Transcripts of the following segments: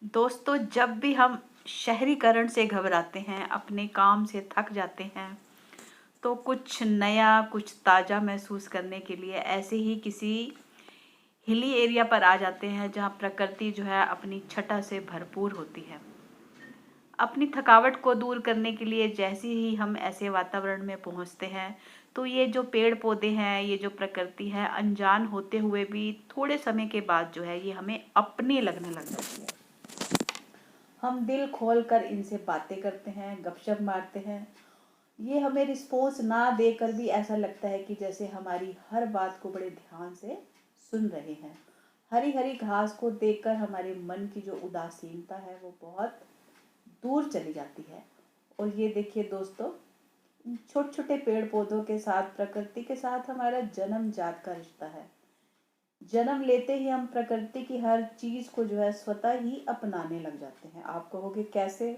दोस्तों, जब भी हम शहरीकरण से घबराते हैं, अपने काम से थक जाते हैं, तो कुछ नया, कुछ ताज़ा महसूस करने के लिए ऐसे ही किसी हिली एरिया पर आ जाते हैं, जहाँ प्रकृति जो है अपनी छटा से भरपूर होती है। अपनी थकावट को दूर करने के लिए जैसे ही हम ऐसे वातावरण में पहुँचते हैं, तो ये जो पेड़-पौधे हैं, ये जो प्रकृति है, अनजान होते हुए भी थोड़े समय के बाद जो है, ये हमें अपनी लगने लग जाती है। हम दिल खोल कर इनसे बातें करते हैं, गपशप मारते हैं। ये हमें रिस्पॉन्स ना देकर भी ऐसा लगता है कि जैसे हमारी हर बात को बड़े ध्यान से सुन रहे हैं। हरी हरी घास को देखकर हमारे मन की जो उदासीनता है वो बहुत दूर चली जाती है। और ये देखिए दोस्तों, छोटे छोटे पेड़ पौधों के साथ, प्रकृति के साथ हमारा जन्म जात का रिश्ता है। जन्म लेते ही हम प्रकृति की हर चीज को जो है स्वतः ही अपनाने लग जाते हैं। आप कहोगे कैसे?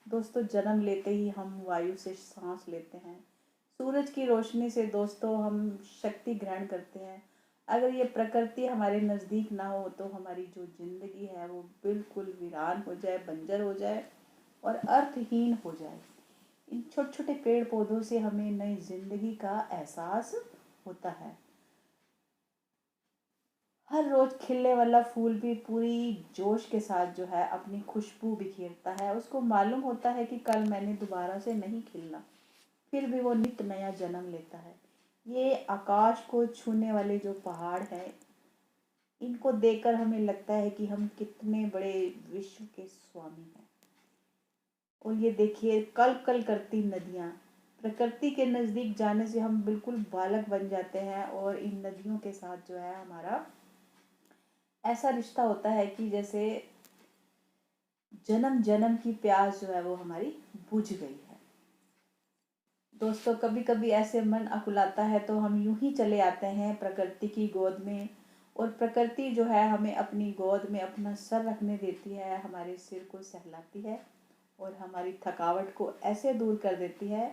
दोस्तों, जन्म लेते ही हम वायु से सांस लेते हैं, सूरज की रोशनी से दोस्तों हम शक्ति ग्रहण करते हैं। अगर ये प्रकृति हमारे नज़दीक ना हो तो हमारी जो जिंदगी है वो बिल्कुल वीरान हो जाए, बंजर हो जाए और अर्थहीन हो जाए। इन छोटे छोटे पेड़ पौधों से हमें नई जिंदगी का एहसास होता है। हर रोज खिलने वाला फूल भी पूरी जोश के साथ जो है अपनी खुशबू बिखेरता है। उसको मालूम होता है कि कल मैंने दोबारा से नहीं खिलना, फिर भी वो नित नया जन्म लेता है। ये आकाश को छूने वाले जो पहाड़ हैं, इनको देखकर हमें लगता है कि हम कितने बड़े विश्व के स्वामी हैं। और ये देखिए, कल कल करती नदियाँ, प्रकृति के नज़दीक जाने से हम बिल्कुल बालक बन जाते हैं। और इन नदियों के साथ जो है हमारा ऐसा रिश्ता होता है कि जैसे जन्म जन्म की प्यास जो है वो हमारी बुझ गई है। दोस्तों, कभी कभी ऐसे मन अकुलाता है तो हम यूं ही चले आते हैं प्रकृति की गोद में। और प्रकृति जो है हमें अपनी गोद में अपना सर रखने देती है, हमारे सिर को सहलाती है और हमारी थकावट को ऐसे दूर कर देती है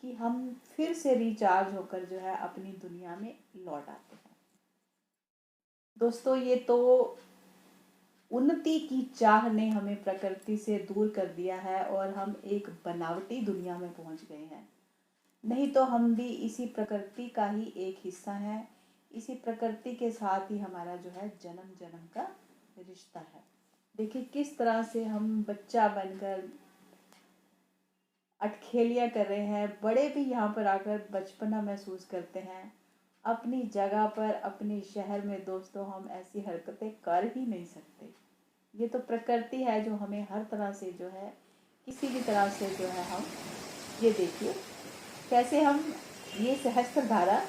कि हम फिर से रिचार्ज होकर जो है अपनी दुनिया में लौट आते हैं। दोस्तों, ये तो उन्नति की चाह ने हमें प्रकृति से दूर कर दिया है और हम एक बनावटी दुनिया में पहुंच गए हैं। नहीं तो हम भी इसी प्रकृति का ही एक हिस्सा हैं। इसी प्रकृति के साथ ही हमारा जो है जन्म जन्म का रिश्ता है। देखिए किस तरह से हम बच्चा बनकर अटखेलियाँ कर रहे हैं, बड़े भी यहाँ पर आकर बचपना महसूस करते हैं। अपनी जगह पर, अपने शहर में दोस्तों हम ऐसी हरकतें कर ही नहीं सकते। ये तो प्रकृति है जो हमें हर तरह से जो है, किसी भी तरह से जो है हम, ये देखिए कैसे हम, ये सहस्त्र धारा,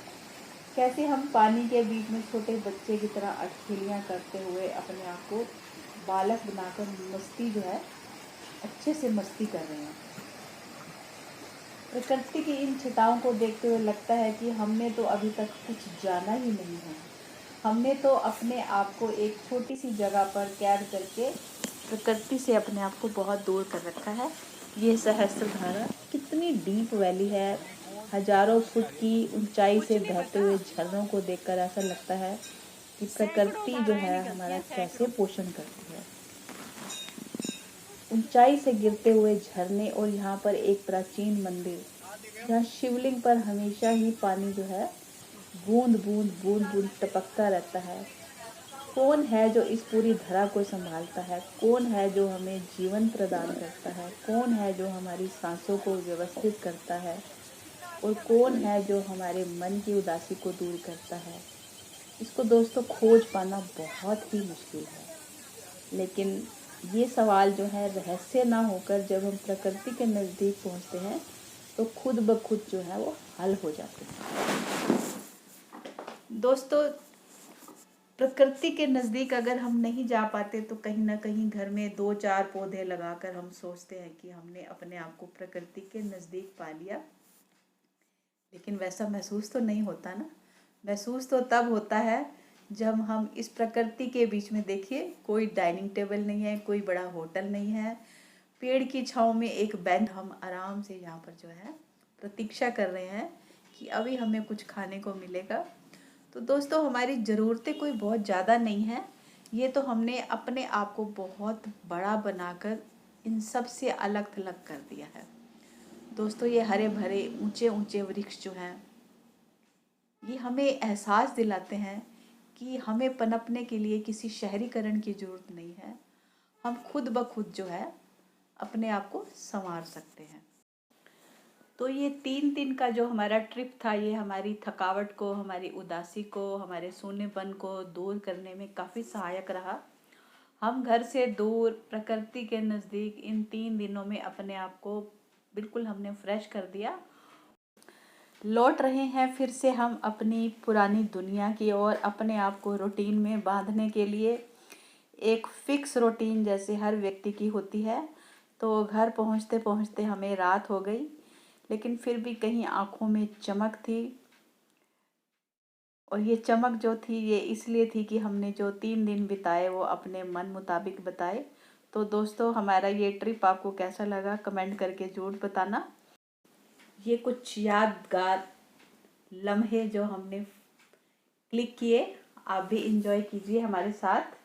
कैसे हम पानी के बीच में छोटे बच्चे की तरह अटखेलियाँ करते हुए अपने आप को बालक बनाकर मस्ती जो है, अच्छे से मस्ती कर रहे हैं। प्रकृति की इन छटाओं को देखते हुए लगता है कि हमने तो अभी तक कुछ जाना ही नहीं है। हमने तो अपने आप को एक छोटी सी जगह पर कैद करके प्रकृति से अपने आप को बहुत दूर कर रखा है। ये सहस्त्रधारा कितनी डीप वैली है। हजारों फुट की ऊंचाई से बहते हुए झरनों को देखकर ऐसा लगता है कि प्रकृति जो है हमारा कैसे पोषण करती है। ऊंचाई से गिरते हुए झरने और यहाँ पर एक प्राचीन मंदिर, जहाँ शिवलिंग पर हमेशा ही पानी जो है बूंद बूंद बूंद बूंद टपकता रहता है। कौन है जो इस पूरी धरा को संभालता है? कौन है जो हमें जीवन प्रदान करता है? कौन है जो हमारी सांसों को व्यवस्थित करता है? और कौन है जो हमारे मन की उदासी को दूर करता है? इसको दोस्तों खोज पाना बहुत ही मुश्किल है। लेकिन ये सवाल जो है रहस्य ना होकर जब हम प्रकृति के नज़दीक पहुंचते हैं तो खुद ब खुद जो है वो हल हो जाते हैं। दोस्तों, प्रकृति के नज़दीक अगर हम नहीं जा पाते तो कहीं ना कहीं घर में 2-4 पौधे लगाकर हम सोचते हैं कि हमने अपने आप को प्रकृति के नज़दीक पा लिया। लेकिन वैसा महसूस तो नहीं होता ना। महसूस तो तब होता है जब हम इस प्रकृति के बीच में, देखिए कोई डाइनिंग टेबल नहीं है, कोई बड़ा होटल नहीं है, पेड़ की छाँव में एक बेंच, हम आराम से यहाँ पर जो है प्रतीक्षा कर रहे हैं कि अभी हमें कुछ खाने को मिलेगा। तो दोस्तों, हमारी ज़रूरतें कोई बहुत ज़्यादा नहीं है, ये तो हमने अपने आप को बहुत बड़ा बनाकर इन सब से अलग थलग कर दिया है। दोस्तों, ये हरे भरे ऊंचे ऊंचे वृक्ष जो हैं, ये हमें एहसास दिलाते हैं कि हमें पनपने के लिए किसी शहरीकरण की ज़रूरत नहीं है। हम खुद ब खुद जो है अपने आप को संवार सकते हैं। तो ये 3 दिन का जो हमारा ट्रिप था, ये हमारी थकावट को, हमारी उदासी को, हमारे सूनेपन को दूर करने में काफ़ी सहायक रहा। हम घर से दूर, प्रकृति के नज़दीक इन 3 दिनों में अपने आप को बिल्कुल हमने फ्रेश कर दिया। लौट रहे हैं फिर से हम अपनी पुरानी दुनिया की ओर, अपने आप को रूटीन में बांधने के लिए। एक फिक्स रूटीन जैसे हर व्यक्ति की होती है। तो घर पहुंचते पहुंचते हमें रात हो गई, लेकिन फिर भी कहीं आंखों में चमक थी। और ये चमक जो थी, ये इसलिए थी कि हमने जो 3 दिन बिताए वो अपने मन मुताबिक बताए। तो दोस्तों, हमारा ये ट्रिप आपको कैसा लगा कमेंट करके ज़रूर बताना। ये कुछ यादगार लम्हे जो हमने क्लिक किए, आप भी इंजॉय कीजिए हमारे साथ।